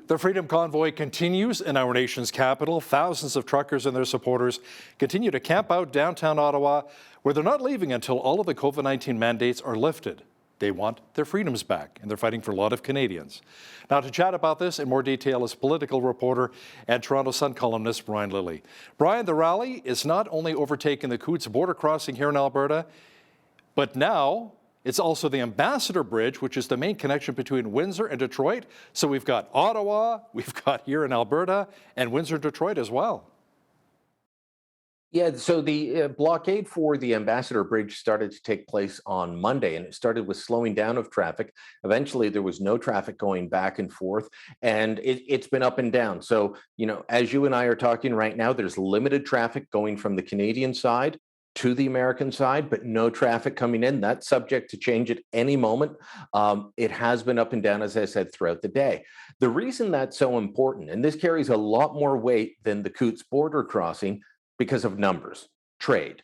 The Freedom Convoy continues in our nation's capital. Thousands of truckers and their supporters continue to camp out downtown Ottawa, where they're not leaving until all of the COVID-19 mandates are lifted. They want their freedoms back, and they're fighting for a lot of Canadians. Now, to chat about this in more detail is political reporter and Toronto Sun columnist Brian Lilley. Brian, the rally is not only overtaking the Coutts border crossing here in Alberta, but now it's also the Ambassador Bridge, which is the main connection between Windsor and Detroit. So we've got Ottawa, we've got here in Alberta, and Windsor and Detroit as well. Yeah, so the blockade for the Ambassador Bridge started to take place on Monday, and it started with slowing down of traffic. Eventually, there was no traffic going back and forth, and it's been up and down. So, as you and I are talking right now, there's limited traffic going from the Canadian side to the American side, but no traffic coming in. That's subject to change at any moment. It has been up and down, as I said, throughout the day. The reason that's so important, and this carries a lot more weight than the Coutts border crossing, because of numbers, trade.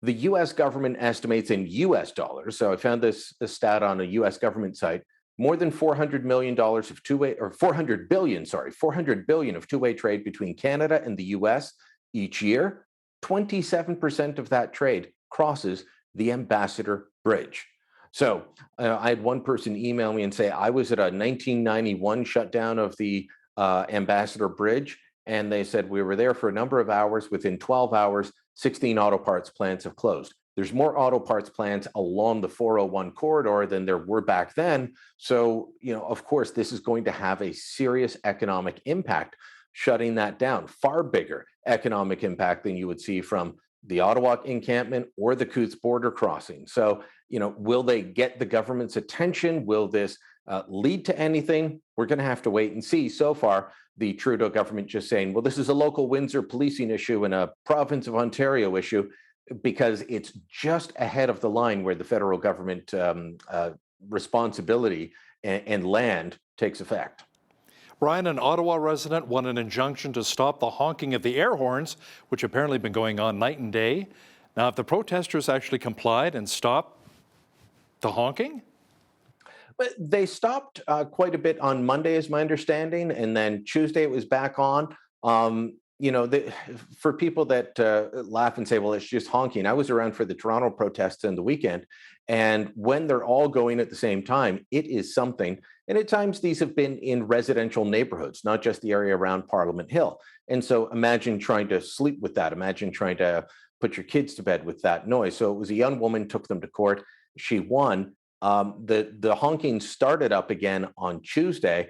The US government estimates in US dollars, so I found this stat on a US government site, more than $400 million of two-way, or 400 billion, sorry, 400 billion of two-way trade between Canada and the US each year. 27% of that trade crosses the Ambassador Bridge. So I had one person email me and say, I was at a 1991 shutdown of the Ambassador Bridge, and they said we were there for a number of hours. Within 12 hours, 16 auto parts plants have closed. There's more auto parts plants along the 401 corridor than there were back then. So, of course, this is going to have a serious economic impact, shutting that down. Far bigger economic impact than you would see from the Ottawa encampment or the Coutts border crossing. So, will they get the government's attention? Will this lead to anything? We're going to have to wait and see. So far, the Trudeau government just saying, well, this is a local Windsor policing issue and a province of Ontario issue, because it's just ahead of the line where the federal government responsibility and land takes effect. Brian, an Ottawa resident won an injunction to stop the honking of the air horns, which apparently have been going on night and day. Now, if the protesters actually complied and stopped the honking? But they stopped quite a bit on Monday, is my understanding, and then Tuesday it was back on. For people that laugh and say, well, it's just honking. I was around for the Toronto protests in the weekend, and when they're all going at the same time, it is something. And at times these have been in residential neighborhoods, not just the area around Parliament Hill. And so imagine trying to sleep with that. Imagine trying to put your kids to bed with that noise. So it was a young woman, took them to court. She won. The honking started up again on Tuesday.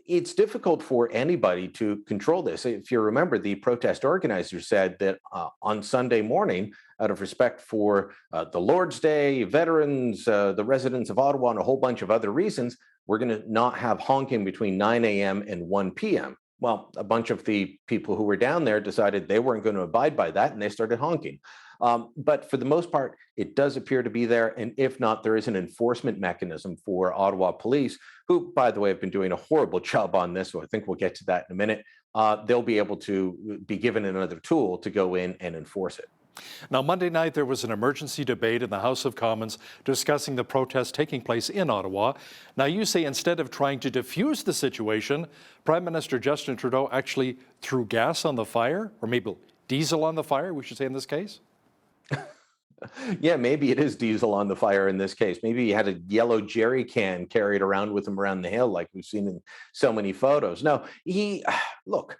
It's difficult for anybody to control this. If you remember, the protest organizers said that on Sunday morning, out of respect for the Lord's Day, veterans, the residents of Ottawa, and a whole bunch of other reasons, we're going to not have honking between 9 a.m. and 1 p.m. Well, a bunch of the people who were down there decided they weren't going to abide by that, and they started honking. But for the most part, it does appear to be there. And if not, there is an enforcement mechanism for Ottawa police, who, by the way, have been doing a horrible job on this. So I think we'll get to that in a minute. They'll be able to be given another tool to go in and enforce it. Now, Monday night, there was an emergency debate in the House of Commons discussing the protests taking place in Ottawa. Now, you say instead of trying to diffuse the situation, Prime Minister Justin Trudeau actually threw gas on the fire, or maybe diesel on the fire, we should say in this case? Yeah, maybe it is diesel on the fire in this case. Maybe he had a yellow jerry can carried around with him around the hill, like we've seen in so many photos. No, look,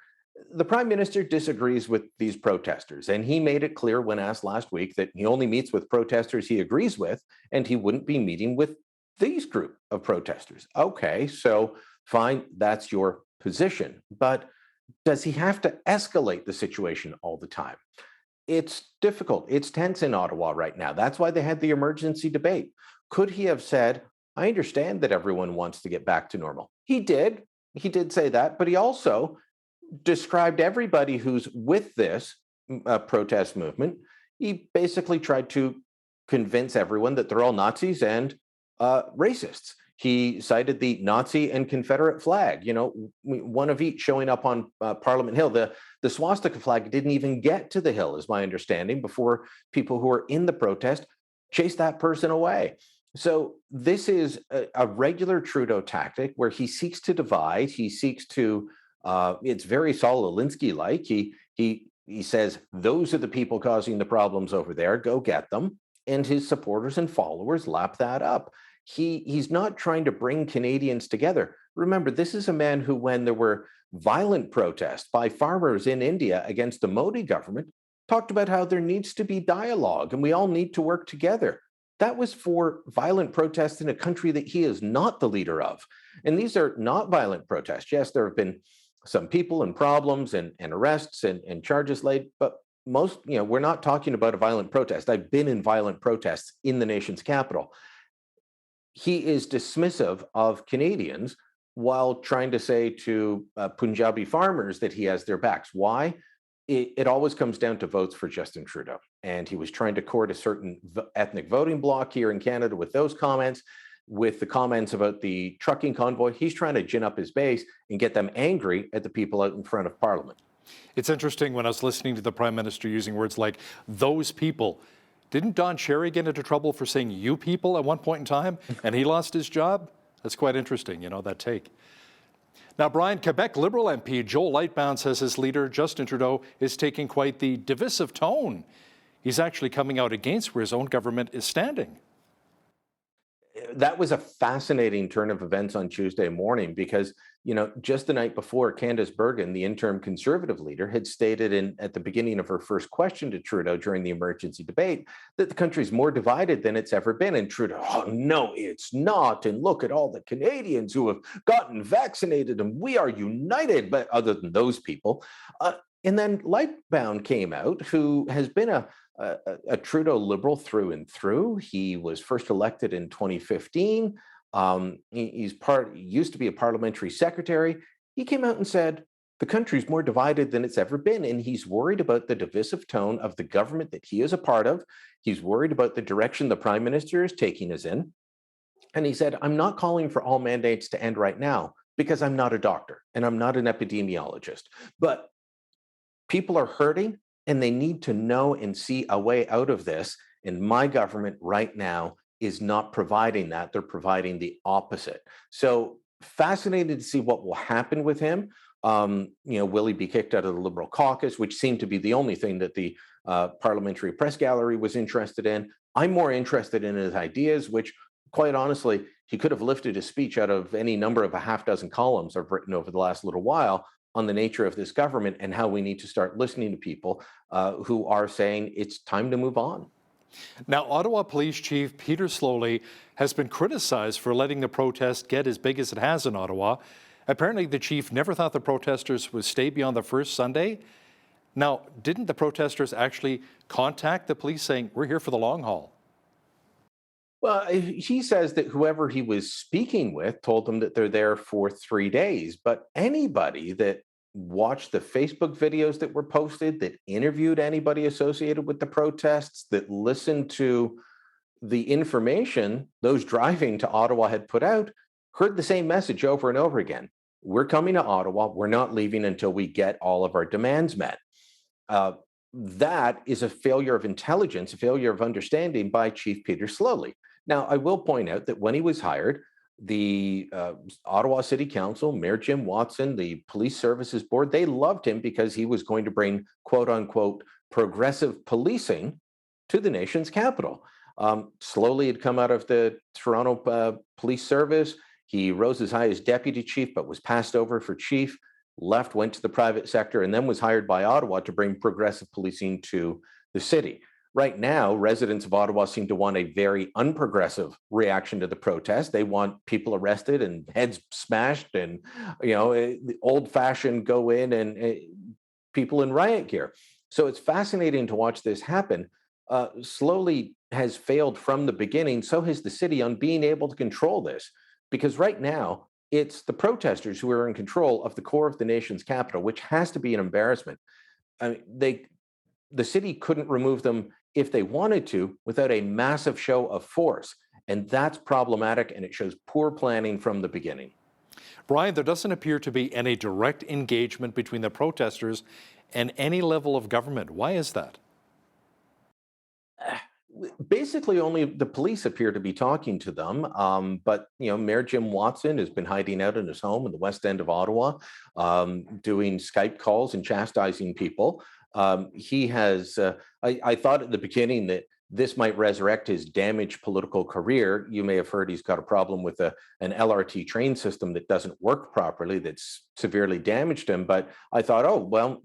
the Prime Minister disagrees with these protesters, and he made it clear when asked last week that he only meets with protesters he agrees with, and he wouldn't be meeting with these group of protesters. Okay, so fine, that's your position. But does he have to escalate the situation all the time? It's difficult. It's tense in Ottawa right now. That's why they had the emergency debate. Could he have said, I understand that everyone wants to get back to normal? He did. He did say that, but he also described everybody who's with this protest movement. He basically tried to convince everyone that they're all Nazis and racists. He cited the Nazi and Confederate flag, one of each showing up on Parliament Hill. The swastika flag didn't even get to the Hill, is my understanding, before people who were in the protest chased that person away. So this is a regular Trudeau tactic where he seeks to divide. He seeks to. It's very Saul Alinsky-like. He says those are the people causing the problems over there. Go get them, and his supporters and followers lap that up. He's not trying to bring Canadians together. Remember, this is a man who, when there were violent protests by farmers in India against the Modi government, talked about how there needs to be dialogue and we all need to work together. That was for violent protests in a country that he is not the leader of. And these are not violent protests. Yes, there have been some people and problems and arrests and charges laid, but most, we're not talking about a violent protest. I've been in violent protests in the nation's capital. He is dismissive of Canadians while trying to say to Punjabi farmers that he has their backs. Why? It always comes down to votes for Justin Trudeau. And he was trying to court a certain ethnic voting bloc here in Canada with those comments, with the comments about the trucking convoy. He's trying to gin up his base and get them angry at the people out in front of Parliament. It's interesting when I was listening to the Prime Minister using words like those people. Didn't Don Cherry get into trouble for saying you people at one point in time and he lost his job? That's quite interesting, that take. Now, Brian, Quebec Liberal MP Joel Lightbound says his leader, Justin Trudeau, is taking quite the divisive tone. He's actually coming out against where his own government is standing. That was a fascinating turn of events on Tuesday morning because, just the night before, Candace Bergen, the interim Conservative leader, had stated at the beginning of her first question to Trudeau during the emergency debate that the country's more divided than it's ever been. And Trudeau, oh, no, it's not. And look at all the Canadians who have gotten vaccinated and we are united, but other than those people. And then Lightbound came out, who has been a Trudeau liberal through and through. He was first elected in 2015. He used to be a parliamentary secretary. He came out and said, the country's more divided than it's ever been. And he's worried about the divisive tone of the government that he is a part of. He's worried about the direction the prime minister is taking us in. And he said, I'm not calling for all mandates to end right now because I'm not a doctor and I'm not an epidemiologist. But people are hurting and they need to know and see a way out of this. And my government right now is not providing that. They're providing the opposite. So fascinated to see what will happen with him. Will he be kicked out of the Liberal caucus, which seemed to be the only thing that the parliamentary press gallery was interested in. I'm more interested in his ideas, which quite honestly, he could have lifted his speech out of any number of a half dozen columns I've written over the last little while on the nature of this government and how we need to start listening to people who are saying it's time to move on. Now, Ottawa Police Chief Peter Lilley has been criticized for letting the protest get as big as it has in Ottawa. Apparently, the chief never thought the protesters would stay beyond the first Sunday. Now, didn't the protesters actually contact the police saying, we're here for the long haul? Well, he says that whoever he was speaking with told them that they're there for 3 days. But anybody that watched the Facebook videos that were posted, that interviewed anybody associated with the protests, that listened to the information those driving to Ottawa had put out, heard the same message over and over again. We're coming to Ottawa. We're not leaving until we get all of our demands met. That is a failure of intelligence, a failure of understanding by Chief Peter Lilley. Now, I will point out that when he was hired, the Ottawa City Council, Mayor Jim Watson, the Police Services Board, they loved him because he was going to bring, quote unquote, progressive policing to the nation's capital. Slowly had come out of the Toronto Police Service. He rose as high as deputy chief, but was passed over for chief, left, went to the private sector, and then was hired by Ottawa to bring progressive policing to the city. Right now, residents of Ottawa seem to want a very unprogressive reaction to the protest. They want people arrested and heads smashed and, old-fashioned go in and people in riot gear. So it's fascinating to watch this happen. Slowly has failed from the beginning. So has the city on being able to control this. Because right now, it's the protesters who are in control of the core of the nation's capital, which has to be an embarrassment. I mean, the city couldn't remove them if they wanted to without a massive show of force. And that's problematic, and it shows poor planning from the beginning. Brian, there doesn't appear to be any direct engagement between the protesters and any level of government. Why is that? Basically, only the police appear to be talking to them. But Mayor Jim Watson has been hiding out in his home in the west end of Ottawa, doing Skype calls and chastising people. He has. I thought at the beginning that this might resurrect his damaged political career. You may have heard he's got a problem with an LRT train system that doesn't work properly, that's severely damaged him. But I thought, oh, well,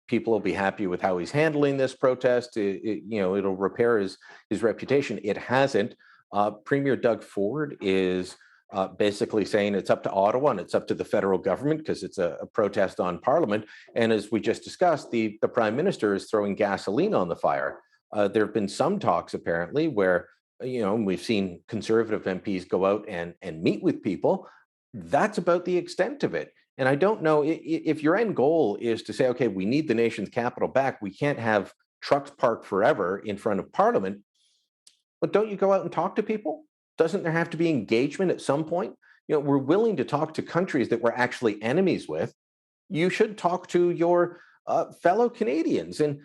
people will be happy with how he's handling this protest. It'll repair his reputation. It hasn't. Premier Doug Ford is basically saying it's up to Ottawa and it's up to the federal government because it's a protest on Parliament. And as we just discussed, the Prime Minister is throwing gasoline on the fire. There have been some talks apparently where, we've seen Conservative MPs go out and meet with people. That's about the extent of it. And I don't know if your end goal is to say, okay, we need the nation's capital back. We can't have trucks parked forever in front of Parliament. But don't you go out and talk to people? Doesn't there have to be engagement at some point? We're willing to talk to countries that we're actually enemies with. You should talk to your fellow Canadians. And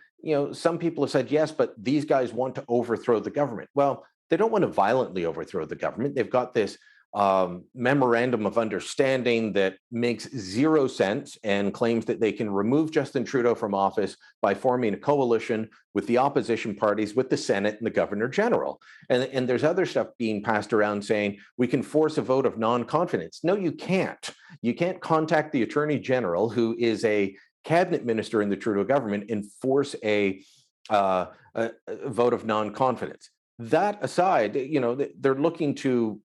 some people have said, yes, but these guys want to overthrow the government. Well, they don't want to violently overthrow the government. They've got this memorandum of understanding that makes zero sense and claims that they can remove Justin Trudeau from office by forming a coalition with the opposition parties, with the Senate and the Governor General. And there's other stuff being passed around saying we can force a vote of non-confidence. No, you can't. You can't contact the Attorney General, who is a cabinet minister in the Trudeau government, and force a vote of non-confidence. That aside, they're looking to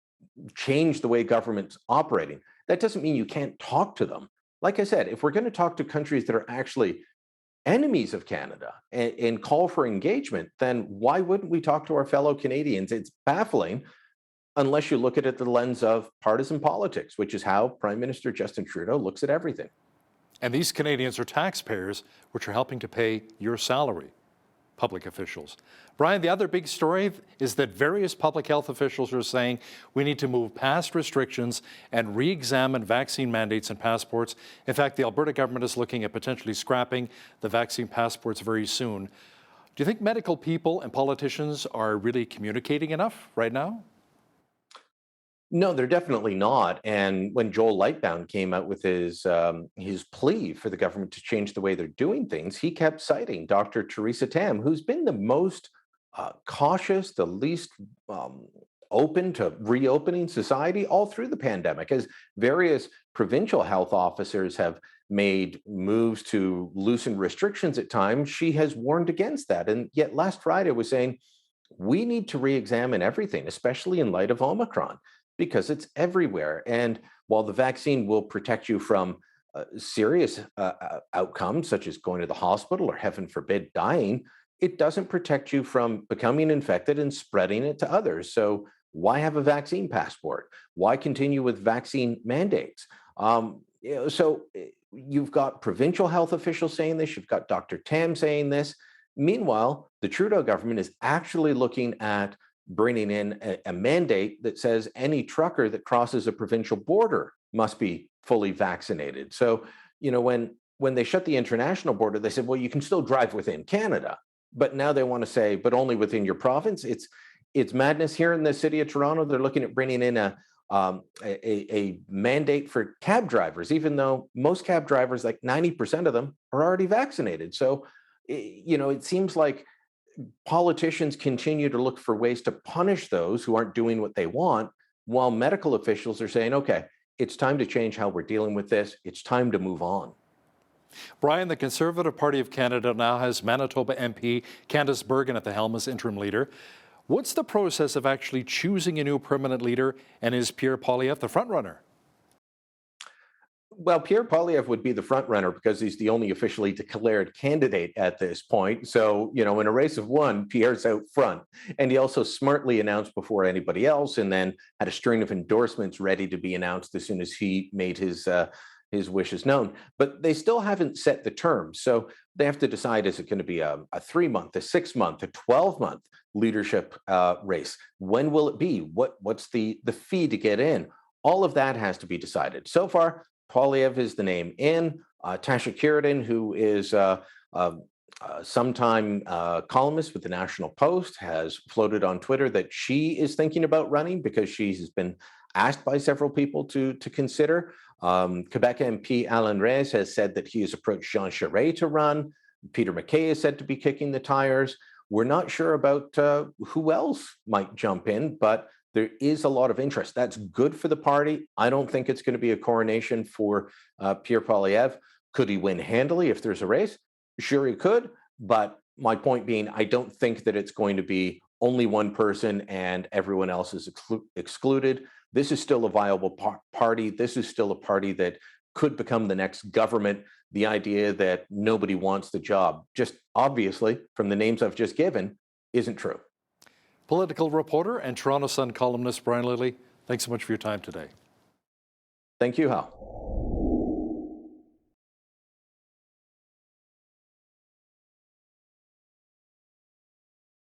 change the way government's operating. That doesn't mean you can't talk to them. Like I said, if we're going to talk to countries that are actually enemies of Canada and call for engagement, then why wouldn't we talk to our fellow Canadians? It's baffling unless you look at it through the lens of partisan politics, which is how Prime Minister Justin Trudeau looks at everything. And these Canadians are taxpayers, which are helping to pay your salary, public officials. Brian, the other big story is that various public health officials are saying we need to move past restrictions and re-examine vaccine mandates and passports. In fact, the Alberta government is looking at potentially scrapping the vaccine passports very soon. Do you think medical people and politicians are really communicating enough right now? No, they're definitely not. And when Joel Lightbound came out with his plea for the government to change the way they're doing things, he kept citing Dr. Theresa Tam, who's been the most cautious, the least open to reopening society all through the pandemic, as various provincial health officers have made moves to loosen restrictions at times. She has warned against that. And yet last Friday was saying, we need to re-examine everything, especially in light of Omicron, because it's everywhere. And while the vaccine will protect you from serious outcomes, such as going to the hospital or, heaven forbid, dying, it doesn't protect you from becoming infected and spreading it to others. So why have a vaccine passport? Why continue with vaccine mandates? So you've got provincial health officials saying this, you've got Dr. Tam saying this. Meanwhile, the Trudeau government is actually looking at bringing in a mandate that says any trucker that crosses a provincial border must be fully vaccinated. So, when they shut the international border, they said, well, you can still drive within Canada. But now they want to say, but only within your province. It's madness. Here in the city of Toronto, they're looking at bringing in a mandate for cab drivers, even though most cab drivers, like 90% of them, are already vaccinated. So, it seems like politicians continue to look for ways to punish those who aren't doing what they want, while medical officials are saying, okay, it's time to change how we're dealing with this. It's time to move on. Brian, the Conservative Party of Canada now has Manitoba MP Candice Bergen at the helm as interim leader. What's the process of actually choosing a new permanent leader, and is Pierre Poilievre the frontrunner? Well, Pierre Poilievre would be the front runner because he's the only officially declared candidate at this point. So, in a race of one, Pierre's out front. And he also smartly announced before anybody else, and then had a string of endorsements ready to be announced as soon as he made his wishes known. But they still haven't set the terms. So they have to decide, is it going to be a 3-month, a 6-month, a 12-month leadership race? When will it be? What's the fee to get in? All of that has to be decided. So far, Poilievre is the name in. Tasha Kiridan, who is Sometime columnist with the National Post has floated on Twitter that she is thinking about running because she has been asked by several people to consider. Quebec MP Alan Reyes has said that he has approached Jean Charest to run. Peter MacKay is said to be kicking the tires. We're not sure about who else might jump in, but there is a lot of interest. That's good for the party. I don't think it's going to be a coronation for Pierre Poilievre. Could he win handily if there's a race? Sure, he could. But my point being, I don't think that it's going to be only one person and everyone else is excluded. This is still a viable party. This is still a party that could become the next government. The idea that nobody wants the job, just obviously from the names I've just given, isn't true. Political reporter and Toronto Sun columnist Brian Lilley, thanks so much for your time today. Thank you, Hal.